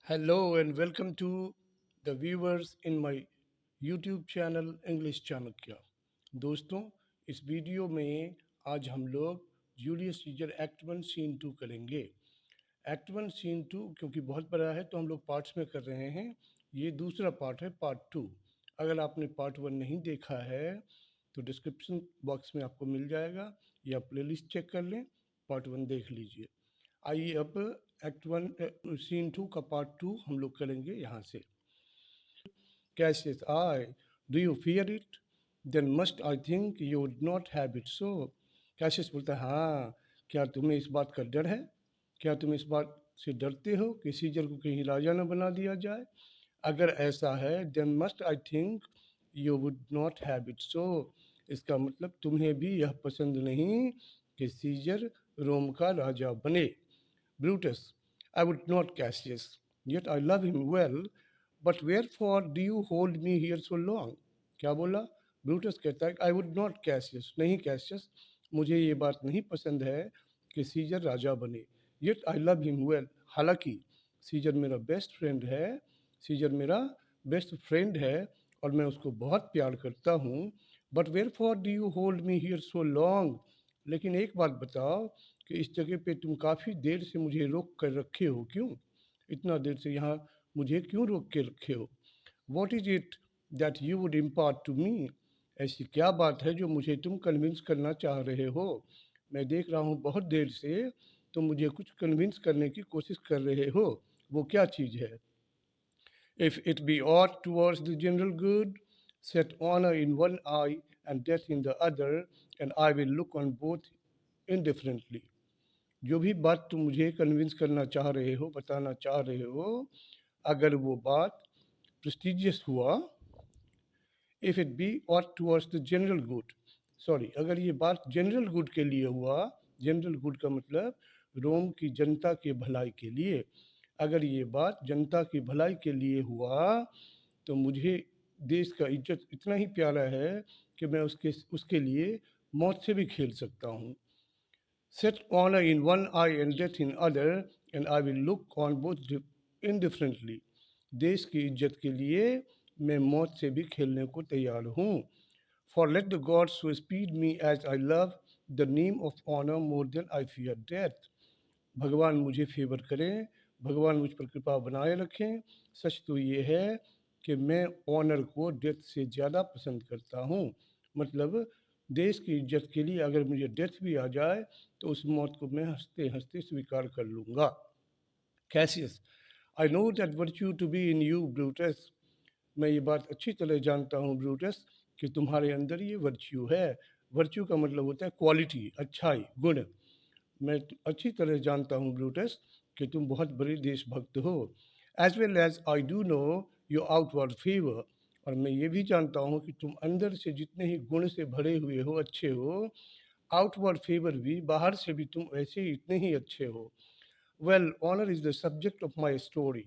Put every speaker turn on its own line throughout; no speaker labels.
Hello and welcome to the viewers in my YouTube channel English Chanakya. दोस्तों, इस video में आज हम लोग Julius Caesar act one scene two करेंगे। एक्ट वन सीन टू क्योंकि बहुत बड़ा है तो हम लोग पार्ट्स में कर रहे हैं। ये दूसरा पार्ट है, पार्ट टू। अगर आपने पार्ट वन नहीं देखा है तो डिस्क्रिप्शन बॉक्स में आपको मिल जाएगा, या प्लेलिस्ट चेक कर लें, पार्ट वन देख लीजिए। आइए अब एक्ट वन सीन टू का पार्ट टू हम लोग करेंगे यहाँ से। Cassius I do you fear it then must I think you would not have it so. Cassius बोलता है, हाँ, क्या तुम्हें इस बात का डर है? क्या तुम इस बात से डरते हो कि सीजर को कहीं राजा न बना दिया जाए? अगर ऐसा है then must I think you would not have it so. इसका मतलब तुम्हें भी यह पसंद नहीं कि सीजर रोम का राजा बने। Brutus, I would not, Cassius, yet I love him well, but wherefore do you hold me here so long? क्या बोला? ब्रूटस कहता है, आई वुड नॉट कैसियस, नहीं कैसियस, मुझे ये बात नहीं पसंद है कि सीजर राजा बने। Yet I love him well, हालांकि सीजर मेरा बेस्ट फ्रेंड है, सीजर मेरा बेस्ट फ्रेंड है और मैं उसको बहुत प्यार करता हूँ। But wherefore do you hold me here so long, लेकिन एक बात बताओ कि इस जगह पे तुम काफ़ी देर से मुझे रोक कर रखे हो, क्यों? इतना देर से यहाँ मुझे क्यों रोक के रखे हो? What is it that you would impart to me? ऐसी क्या बात है जो मुझे तुम कन्विंस करना चाह रहे हो? मैं देख रहा हूँ बहुत देर से तुम मुझे कुछ कन्विंस करने की कोशिश कर रहे हो। वो क्या चीज़ है? If it be aught towards the general good, set honor in one eye and death in the other, and I will look on both indifferently. जो भी बात तुम मुझे कन्विंस करना चाह रहे हो, बताना चाह रहे हो, अगर वो बात प्रेस्टिजियस हुआ, if it be aught towards the general good, sorry, अगर ये बात जनरल गुड के लिए हुआ, जनरल गुड का मतलब रोम की जनता के भलाई के लिए, अगर ये बात जनता की भलाई के लिए हुआ तो मुझे देश का इज्जत इतना ही प्यारा है कि मैं उसके लिए मौत से भी खेल सकता हूँ। Set honor in one eye and death in other, and I will look on both indifferently. देश की इज्जत के लिए मैं मौत से भी खेलने को तैयार हूँ। For let the gods so speed me as I love the name of honor more than I fear death. भगवान मुझे फेवर करें, भगवान मुझ पर कृपा बनाए रखें। सच तो ये है कि मैं ऑनर को डेथ से ज़्यादा पसंद करता हूँ। मतलब देश की इज्जत के लिए अगर मुझे डेथ भी आ जाए तो उस मौत को मैं हंसते हंसते स्वीकार कर लूँगा। Cassius, I know that virtue to be in you Brutus. मैं ये बात अच्छी तरह जानता हूँ ब्रूटस कि तुम्हारे अंदर ये वर्च्यू है। वर्च्यू का मतलब होता है क्वालिटी, अच्छाई, गुण। मैं अच्छी तरह जानता हूँ ब्रूटस कि तुम बहुत बड़े देशभक्त हो। As well as I do know your outward favour, और मैं ये भी जानता हूँ कि तुम अंदर से जितने ही गुण से भरे हुए हो, अच्छे हो, आउटवर्ड फेवर भी, बाहर से भी तुम ऐसे ही इतने ही अच्छे हो। Well, honour is the subject of my story.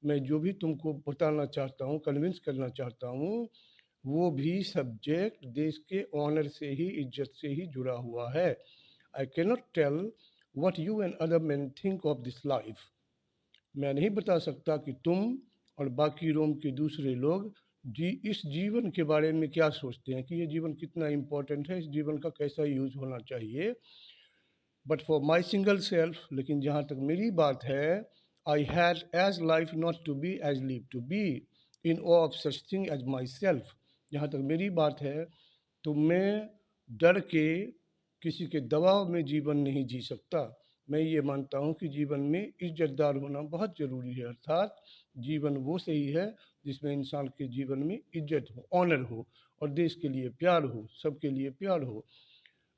मैं जो भी तुमको बताना चाहता हूँ, कन्विंस करना चाहता हूँ, वो भी सब्जेक्ट देश के ऑनर से ही, इज्जत से ही जुड़ा हुआ है। I cannot tell what you and other men think of this life. मैं नहीं बता सकता कि तुम और बाकी रोम के दूसरे लोग इस जीवन के बारे में क्या सोचते हैं, कि ये जीवन कितना इम्पोर्टेंट है, इस जीवन का कैसा यूज होना चाहिए। But for my single self, लेकिन जहाँ तक मेरी बात है, I had as lief not to be as live to be in of such thing as my self. जहाँ तक मेरी बात है तो मैं डर के, किसी के दबाव में जीवन नहीं जी सकता। मैं ये मानता हूँ कि जीवन में इज्जतदार होना बहुत ज़रूरी है, अर्थात जीवन वो सही है जिसमें इंसान के जीवन में इज्जत हो, ऑनर हो, और देश के लिए प्यार हो, सबके लिए प्यार हो।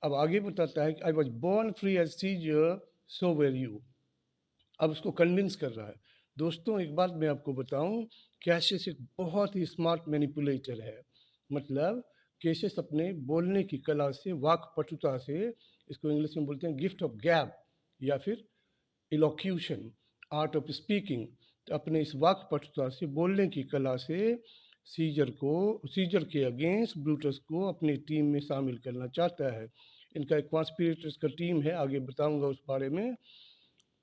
अब आगे बताता है कि I was born free as Caesar, so were you. अब उसको कन्विंस कर रहा है। दोस्तों, एक बात मैं आपको बताऊं, कैशियस एक बहुत ही स्मार्ट मैनिपुलेटर है। मतलब कैशियस अपने बोलने की कला से, वाक पटुता से, इसको इंग्लिश में बोलते हैं गिफ्ट ऑफ गैप, या फिर इलोक्यूशन, आर्ट ऑफ स्पीकिंग। तो अपने इस वाक पटुता से, बोलने की कला से सीजर के अगेंस्ट ब्रूटस को अपनी टीम में शामिल करना चाहता है। इनका एक कॉन्स्पिरेटर्स का टीम है, आगे बताऊंगा उस बारे में।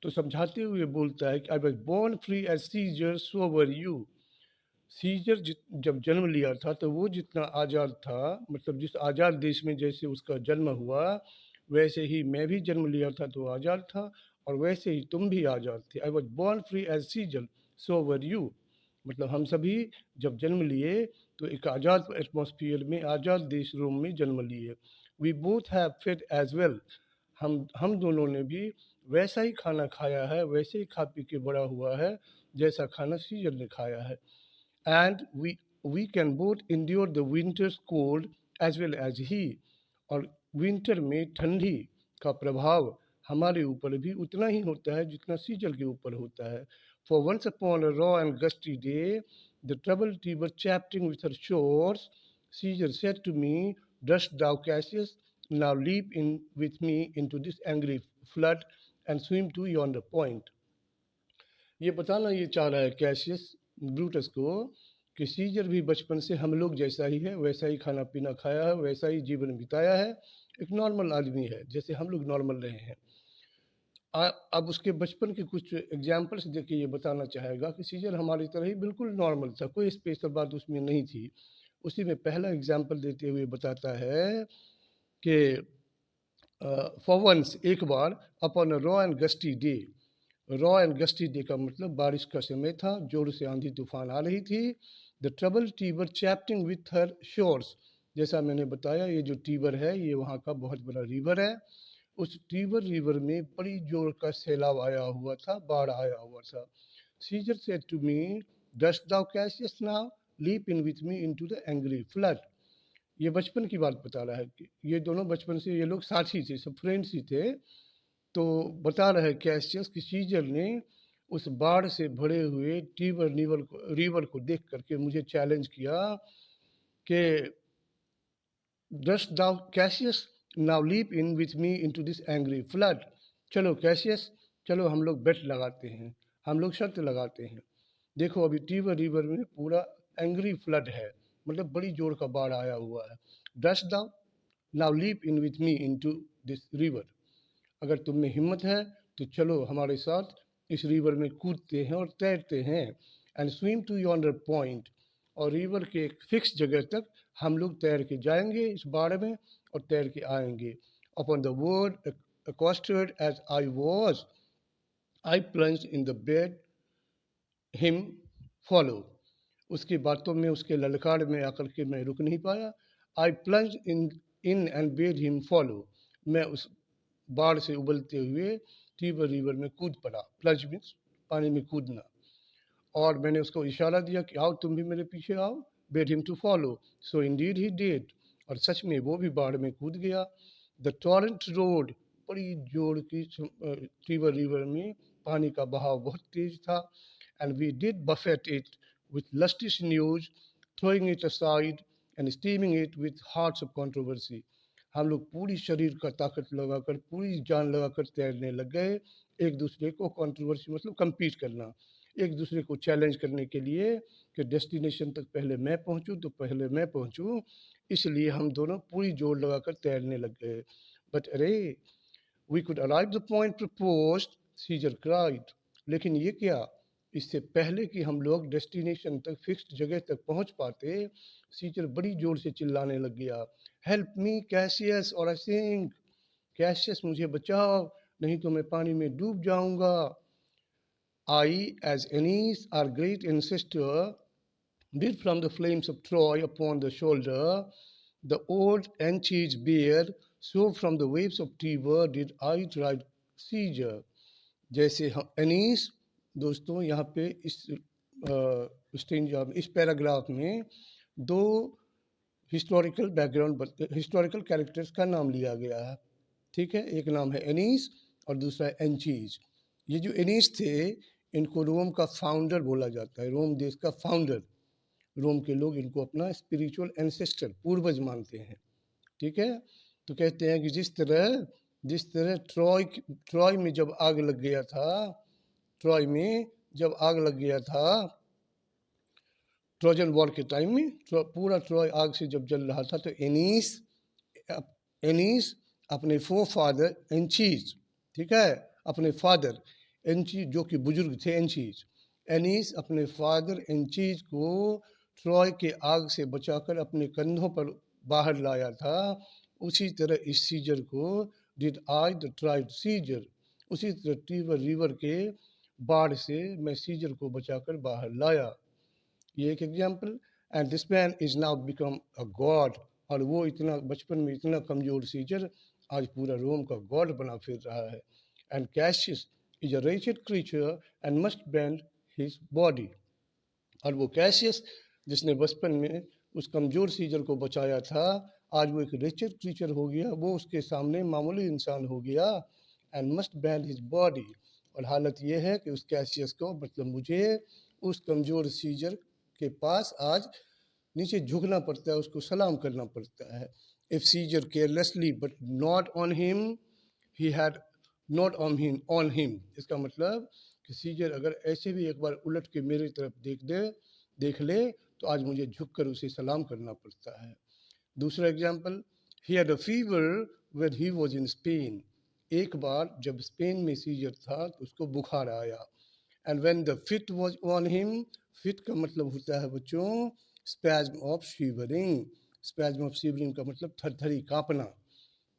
तो समझाते हुए बोलता है कि I was born free as Caesar so were you. Caesar जब जन्म लिया था तो वो जितना आज़ाद था, मतलब जिस आज़ाद देश में जैसे उसका जन्म हुआ, वैसे ही मैं भी जन्म लिया था तो आज़ाद था, और वैसे ही तुम भी आज़ाद थे। I was born free as Caesar so were you. मतलब हम सभी जब जन्म लिए तो एक आज़ाद एटमॉस्फेयर में, आज़ाद देश रोम में जन्म लिए। We both have fed as well. हम दोनों ने भी वैसा ही खाना खाया है, वैसे ही खा पी के बड़ा हुआ है जैसा खाना सीजर ने खाया है। And we can both endure the winter's cold as well as he। और विंटर में ठंडी का प्रभाव हमारे ऊपर भी उतना ही होता है जितना सीजर के ऊपर होता है। For once upon a raw and gusty day, the troubled Tiber chapting with her shores, Caesar said to me, dost thou, Cassius, now leap in with me into this angry flood and swim to yonder point। ये बताना ये चाह रहा है Cassius Brutus को कि scissor भी बचपन से हम लोग जैसा ही है, वैसा ही खाना पीना खाया है, वैसा ही जीवन बिताया है, एक नॉर्मल आदमी है जैसे हम लोग नॉर्मल रहे हैं। अब उसके बचपन के कुछ एग्जाम्पल्स देके ये बताना चाहेगा कि सीजर हमारी तरह ही बिल्कुल नॉर्मल था, कोई स्पेशल बात उसमें नहीं थी। उसी में पहला एग्जाम्पल देते हुए बताता है कि फॉर वंस, एक बार, upon a raw and gusty day. Raw and gusty day का मतलब बारिश का समय था, जोर से आंधी तूफान आ रही थी। The troubled Tiber chafing with her shores. जैसा मैंने बताया, ये जो टीबर है ये वहाँ का बहुत बड़ा रिवर है। उस टीबर रिवर में बड़ी जोर का सैलाब आया हुआ था, बाढ़ आया हुआ था। Caesar said to me, dost thou Cassius now leap in with me into the angry flood. ये बचपन की बात बता रहा है कि ये दोनों बचपन से ये लोग साथी थे, सब फ्रेंड्स ही थे। तो बता रहा है कैसियस कि सीजर ने उस बाढ़ से भरे हुए रिवर को देख करके मुझे चैलेंज किया कि dost thou Cassius now leap in with me into this angry flood. चलो कैसियस, चलो हम लोग बेट लगाते हैं, हम लोग शर्त लगाते हैं। देखो अभी टीबर रिवर में पूरा एंग्री फ्लड है, मतलब बड़ी जोर का बाढ़ आया हुआ है। Dost thou now leap in with me into this river. अगर तुम में हिम्मत है तो चलो हमारे साथ इस रिवर में कूदते हैं और तैरते हैं। And swim to yonder point. और रिवर के एक फिक्स जगह तक हम लोग तैर के जाएंगे इस बाढ़ में और तैर के आएंगे। Upon the word accosted as I was, I plunged in the bed him follow। उसकी बातों में, उसके ललकार में आकर के मैं रुक नहीं पाया। I plunged in and bade him follow. मैं उस बाढ़ से उबलते हुए टीबर रिवर में कूद पड़ा। प्लंज मीन्स पानी में कूदना। और मैंने उसको इशारा दिया कि आओ तुम भी मेरे पीछे आओ। Bade him to follow. So indeed he did. और सच में वो भी बाढ़ में कूद गया। द टॉरेंट रोड, बड़ी जोर की टीबर रिवर में पानी का बहाव बहुत तेज था। And we did buffet it with lusty news, throwing it aside and steaming it with hearts of controversy। हम लोग पूरी शरीर का ताकत लगाकर, पूरी जान लगाकर तैरने लग गए, एक दूसरे को कंट्रोवर्सी मतलब compete करना, एक दूसरे को चैलेंज करने के लिए कि डेस्टिनेशन तक पहले मैं पहुंचूं तो पहले मैं पहुंचूं। इसलिए हम दोनों पूरी जोर लगाकर तैरने लग गए। बट अरे, we could arrive the point proposed, Caesar cried. लेकिन ये क्या, इससे पहले कि हम लोग डेस्टिनेशन तक, फिक्स्ड जगह तक पहुंच पाते, सीजर बड़ी जोर से चिल्लाने लग गया। हेल्प मी कैसियस और आई सिंक। कैसियस मुझे बचाओ, नहीं तो मैं पानी में डूब जाऊंगा। I as Aeneas our great ancestor did from the flames of Troy upon the shoulder, the old Anchi's bear, so from the waves of Tiber did I drive Caesar। जैसे हम एनीस, दोस्तों यहाँ पे इस पैराग्राफ में दो historical background, historical characters का नाम लिया गया है। ठीक है, एक नाम है एनीस और दूसरा है एंचीज। ये जो एनीस थे, इनको रोम का फाउंडर बोला जाता है, रोम देश का फाउंडर। रोम के लोग इनको अपना स्पिरिचुअल एंसेस्टर, पूर्वज मानते हैं। ठीक है, तो कहते हैं कि जिस तरह ट्रॉय में जब आग लग गया था, ट्रॉय में जब आग लग गया था ट्रोजन वॉर के टाइम में, पूरा ट्रॉय आग से जब जल रहा था, तो एनीस अपने फादर एंचीज, ठीक है, अपने फादर एंची जो कि बुजुर्ग थे एंचीज। एनीस अपने फादर एंचीज को ट्रॉय के आग से बचाकर अपने कंधों पर बाहर लाया था, उसी तरह इस सीजर को did I the tired Caesar, उसी तरह टीबर रिवर के बाढ़ से मैं सीजर को बचाकर बाहर लाया। ये एक example. And this man is now become a God, और वो इतना बचपन में इतना कमजोर सीजर आज पूरा रोम का गॉड बना फिर रहा है। And Cassius is a wretched creature and must bend his body, और वो कैशियस जिसने बचपन में उस कमजोर सीजर को बचाया था, आज वो एक रिचर क्रीचर हो गया, वो उसके सामने मामूली इंसान हो गया। And must band his body, और हालत ये है कि उस कैशियस को मतलब मुझे उस कमजोर सीजर के पास आज नीचे झुकना पड़ता है, उसको सलाम करना पड़ता है। If Caesar carelessly but nod on him he had nod on him, इसका मतलब कि सीजर अगर ऐसे भी एक बार उलट के मेरी तरफ देख ले तो आज मुझे झुक कर उसे सलाम करना पड़ता है। दूसरा example, he had a fever when he was in Spain, एक बार जब स्पेन में सीजर था तो उसको बुखार आया। And when the fit was on him, fit का मतलब होता है बच्चों spasm of shivering, spasm of shivering का मतलब थरथरी कांपना।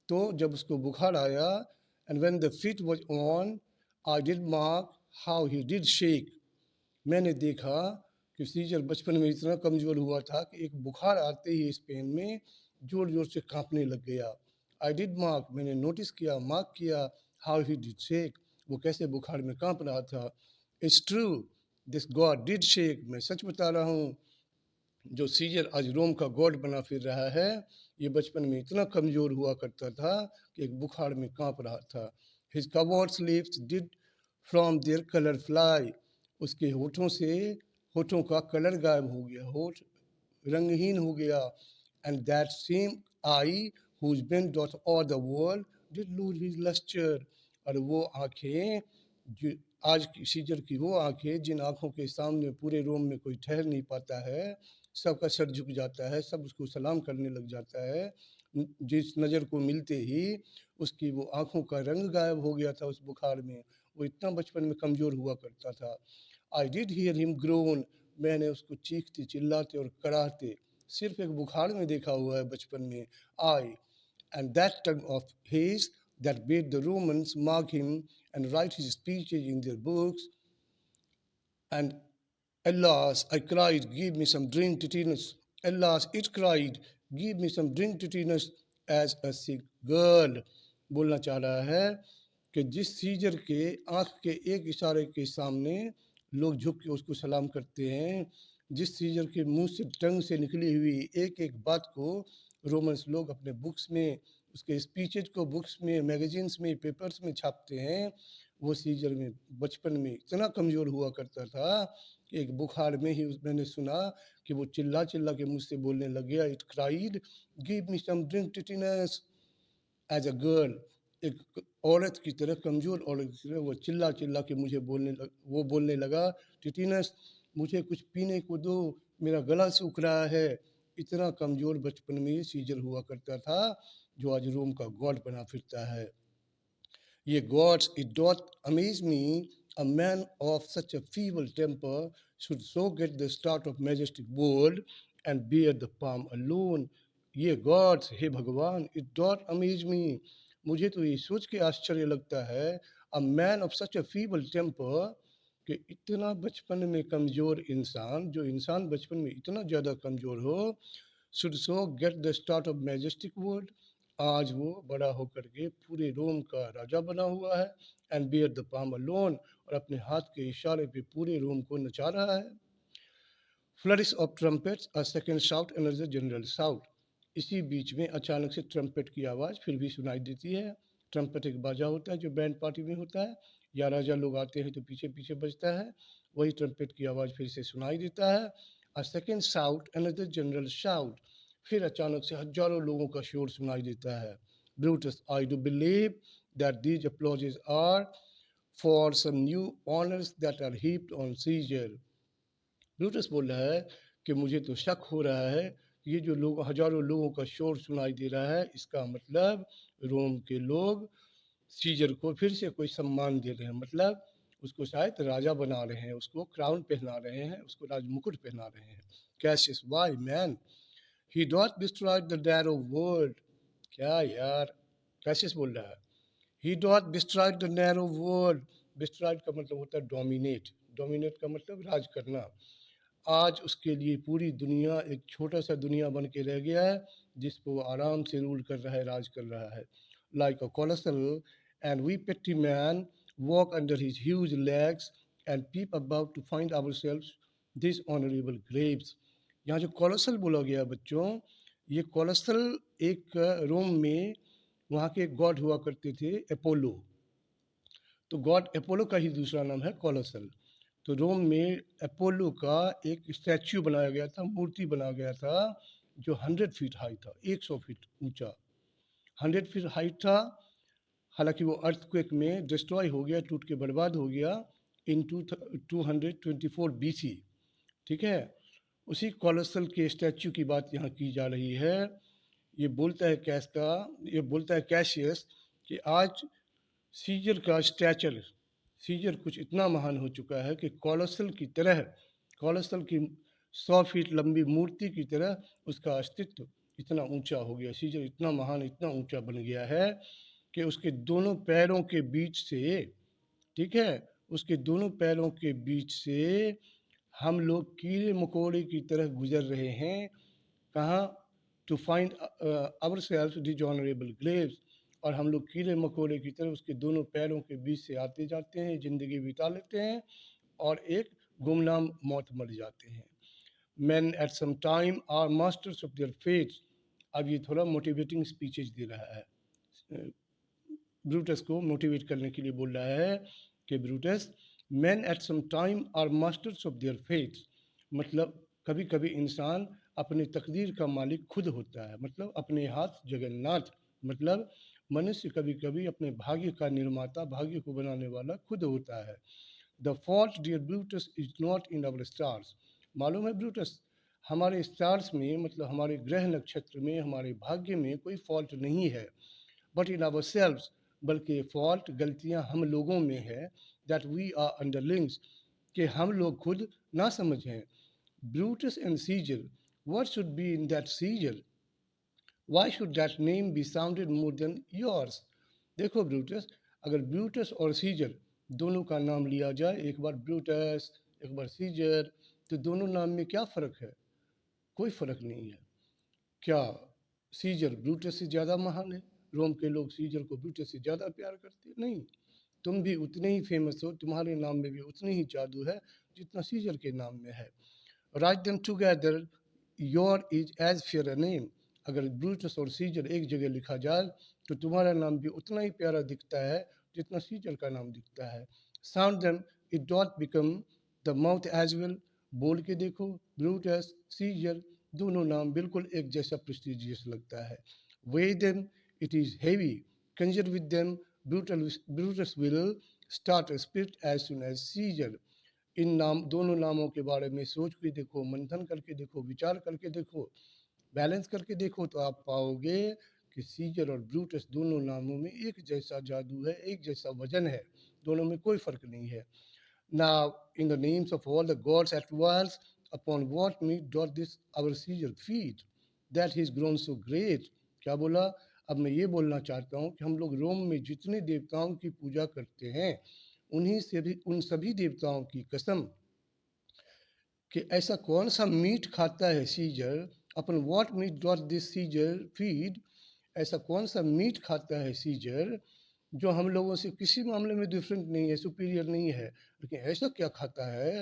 तो जब उसको बुखार आया, and when the fit was on I did mark how he did shake, मैंने देखा कि सीजर बचपन में इतना कमज़ोर हुआ था कि एक बुखार आते ही स्पेन में ज़ोर ज़ोर से कांपने लग गया। आई डिड मार्क, मैंने नोटिस किया, मार्क किया, हाउ ही डिड शेक, वो कैसे बुखार में कांप रहा था। It's true this God did shake, मैं सच बता रहा हूँ, जो सीजर आज रोम का गॉड बना फिर रहा है, ये बचपन में इतना कमज़ोर हुआ करता था कि एक बुखार में कांप रहा था। His coverts lips did from their colour fly, उसके होठों का कलर गायब हो गया, होठ रंगहीन हो गया। And that same eye whose bend doth awe the world did lose his lustre, और वो आंखें जो आज की सीजर की वो आंखें जिन आंखों के सामने पूरे रोम में कोई ठहर नहीं पाता है, सबका सर झुक जाता है, सब उसको सलाम करने लग जाता है, जिस नज़र को मिलते ही उसकी वो आंखों का रंग गायब हो गया था उस बुखार में, वो इतना बचपन में कमज़ोर हुआ करता था। I did hear him grown, मैंने उसको चीखते चिल्लाते और कराहते सिर्फ एक बुखार में देखा हुआ है बचपन में। आई and that tongue of his that made the Romans mark him and write his speeches in their books. And alas, I cried, give me some drink, Titinus. Alas, it cried, give me some drink, Titinus, as a sick girl. बोलना चाह रहा है कि जिस scissor के आंख के एक इशारे के सामने लोग झुक के उसको सलाम करते हैं, जिस सीजर के मुंह से टंग से निकली हुई एक एक बात को रोमन्स लोग अपने बुक्स में, उसके स्पीचेज को बुक्स में, मैगजीन्स में, पेपर्स में छापते हैं, वो सीजर में बचपन में इतना कमज़ोर हुआ करता था कि एक बुखार में ही मैंने सुना कि वो चिल्ला चिल्ला के मुझसे बोलने लग गया, it cried give me some drink Titinius as a girl, एक औरत की तरह, कमज़ोर औरत की तरह वो चिल्ला चिल्ला के वो बोलने लगा, टिटिनस मुझे कुछ पीने को दो, मेरा गला सूख रहा है। इतना कमज़ोर बचपन में सीजर हुआ करता था, जो आज रोम का गॉड बना फिरता है। Ye gods, it doth amaze me, a man of such a feeble temper should so get the start of majestic world and bear the palm alone. Ye gods, हे भगवान, it doth amaze me, मुझे तो ये सोच के आश्चर्य लगता है, a man of such a feeble temper, कि इतना बचपन में कमज़ोर इंसान, जो इंसान बचपन में इतना ज़्यादा कमज़ोर हो, should so get the start of majestic world, आज वो बड़ा होकर के पूरे रोम का राजा बना हुआ है, and bear the palm alone, और अपने हाथ के इशारे पे पूरे रोम को नचा रहा है। Flourish of trumpets, a second shout, another general shout, इसी बीच में अचानक से ट्रम्पेट की आवाज़ फिर भी सुनाई देती है। ट्रम्पेट एक बाजा होता है जो बैंड पार्टी में होता है, या राजा लोग आते हैं तो पीछे पीछे बजता है, वही ट्रम्पेट की आवाज़ फिर से सुनाई देता है। A second shout, another general shout, फिर अचानक से हजारों लोगों का शोर सुनाई देता है। Brutus, I do believe that these applauses are for some new honours that are heaped on Caesar, Brutus बोल रहा है कि मुझे तो शक हो रहा है, ये जो लोग हजारों लोगों का शोर सुनाई दे रहा है, इसका मतलब रोम के लोग सीजर को फिर से कोई सम्मान दे रहे हैं, मतलब उसको शायद राजा बना रहे हैं, उसको क्राउन पहना रहे हैं, उसको राजमुकुट पहना रहे हैं। Cassius, why man he don't destroy the narrow world. क्या यार, कैशियस बोल रहा है, ही don't destroy the narrow world. Destroy का मतलब होता है डोमिनेट, डोमिनेट का मतलब राज करना। आज उसके लिए पूरी दुनिया एक छोटा सा दुनिया बन के रह गया है, जिस पर वो आराम से रूल कर रहा है, राज कर रहा है। Like a colossal and we petty man walk under his huge legs and peep about to find ourselves these honorable graves। यहाँ जो कोलोसल बोला गया बच्चों, ये कोलोसल एक रोम में वहाँ के गॉड हुआ करते थे, अपोलो। तो गॉड अपोलो का ही दूसरा नाम है कोलोसल। तो रोम में अपोलो का एक स्टैच्यू बनाया गया था, मूर्ति बनाया गया था, जो 100 फीट हाई था, 100 फीट ऊंचा, 100 फीट हाइट था। हालांकि वो अर्थक्वेक में डिस्ट्रॉय हो गया, टूट के बर्बाद हो गया इन 224 BC। ठीक है, उसी कोलोसल के स्टैच्यू की बात यहाँ की जा रही है। ये बोलता है ये बोलता है कैशियस कि आज सीजर का स्टैचर, सीजर कुछ इतना महान हो चुका है कि कोलोसल की तरह, कोलोसल की 100 फीट लंबी मूर्ति की तरह उसका अस्तित्व इतना ऊंचा हो गया। सीजर इतना महान, इतना ऊंचा बन गया है कि उसके दोनों पैरों के बीच से, ठीक है, उसके दोनों पैरों के बीच से हम लोग कीड़े मकोड़े की तरह गुजर रहे हैं। कहाँ? To find ourselves dishonourable graves. और हम लोग कीड़े मकोड़े की तरह उसके दोनों पैरों के बीच से आते जाते हैं, ज़िंदगी बिता लेते हैं और एक गुमनाम मौत मर जाते हैं। Men at some time are masters of their fates. अब ये थोड़ा मोटिवेटिंग स्पीचेज दे रहा है, ब्रूटस को मोटिवेट करने के लिए बोल रहा है कि Brutus, men at some time are masters of their fates. मतलब कभी कभी इंसान अपने तकदीर का मालिक खुद होता है, मतलब अपने हाथ जगन्नाथ। मतलब मनुष्य कभी कभी अपने भाग्य का निर्माता, भाग्य को बनाने वाला खुद होता है। The fault dear Brutus is not in our stars. मालूम है ब्रूटस, हमारे स्टार्स में, मतलब हमारे ग्रह नक्षत्र में, हमारे भाग्य में कोई फॉल्ट नहीं है। बट इन आवर सेल्व्स, बल्कि फॉल्ट, गलतियां हम लोगों में है। दैट वी आर अंडरलिंग्स, कि हम लोग खुद ना समझें। Brutus and seizure, what should be in that Caesar? Why should that name be sounded more than yours? देखो ब्रूटस, अगर ब्रूटस और सीजर दोनों का नाम लिया जाए, एक बार ब्रूटस एक बार सीजर, तो दोनों नाम में क्या फ़र्क है? कोई फ़र्क नहीं है। क्या सीजर ब्रूटस से ज़्यादा महान है? रोम के लोग सीजर को ब्रूटस से ज़्यादा प्यार करते? नहीं। तुम भी उतने ही फेमस हो, तुम्हारे नाम में भी उतनी ही जादू है जितना सीजर के नाम में है। Write them together, your is as fair a name. अगर ब्रूटस और सीजर एक जगह लिखा जाए तो तुम्हारा नाम भी उतना ही प्यारा दिखता है जितना सीजर का नाम दिखता है। साउंड देम, इट डोंट become the mouth as well. बोल के देखो, ब्रूटस, सीजर, दोनों नाम बिल्कुल एक जैसा प्रेस्टिजियस लगता है। Weigh them, it is heavy. Conjure with them, Brutus will start a spirit as soon as Caesar. इन नाम, दोनों नामों के बारे में सोच के देखो, मंथन करके देखो, विचार करके देखो, बैलेंस करके देखो, तो आप पाओगे कि सीजर और ब्रूटस दोनों नामों में एक जैसा जादू है, एक जैसा वजन है, दोनों में कोई फर्क नहीं है। Now, in the names of all the gods at once, upon what meat doth this our Caesar feed, that he is grown so great? क्या बोला? अब मैं ये बोलना चाहता हूँ कि हम लोग रोम में जितने देवताओं की पूजा करते हैं, उन्हीं से भी, उन सभी देवताओं की कसम, कि ऐसा कौन सा मीट खाता है Caesar, upon what meat doth this Caesar feed, ऐसा कौन सा मीट खाता है सीजर जो हम लोगों से किसी मामले में डिफरेंट नहीं है, सुपीरियर नहीं है, लेकिन ऐसा क्या खाता है,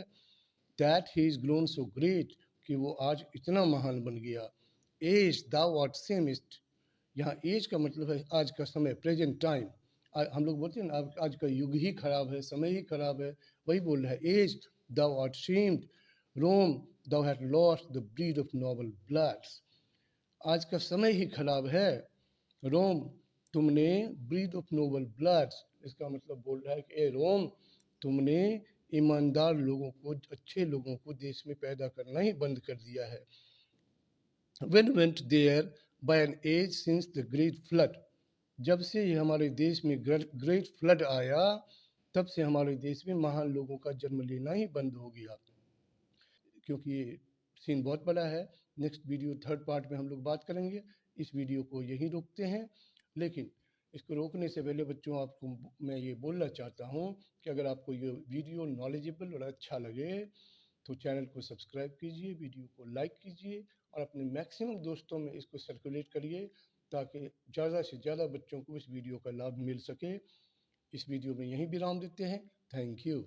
that he is grown so great, कि वो आज इतना महान बन गया। एज दाउ आर्ट सेमिस्ट, यहाँ एज का मतलब है आज का समय, प्रेजेंट टाइम। हम लोग बोलते हैं ना, आज का युग ही खराब है, समय ही खराब है, वही बोल रहा है। Age thou art shamed, Rome thou had lost the breed of noble bloods. आज का समय ही खराब है, रोम तुमने ब्रीड ऑफ नोबल ब्लड्स, इसका मतलब बोल रहा है कि ए रोम, तुमने ईमानदार लोगों को, अच्छे लोगों को देश में पैदा करना ही बंद कर दिया है। When went there by an age since the great flood, जब से ये हमारे देश में ग्रेट फ्लड आया, तब से हमारे देश में महान लोगों का जन्म लेना ही बंद हो गया, क्योंकि ये सीन बहुत बड़ा है। नेक्स्ट वीडियो थर्ड पार्ट में हम लोग बात करेंगे। इस वीडियो को यहीं रोकते हैं, लेकिन इसको रोकने से पहले बच्चों आपको मैं ये बोलना चाहता हूँ कि अगर आपको ये वीडियो नॉलेजेबल और अच्छा लगे तो चैनल को सब्सक्राइब कीजिए, वीडियो को लाइक कीजिए और अपने मैक्सिमम दोस्तों में इसको सर्कुलेट करिए, ताकि ज़्यादा से ज़्यादा बच्चों को इस वीडियो का लाभ मिल सके। इस वीडियो में यहीं विराम देते हैं। Thank you.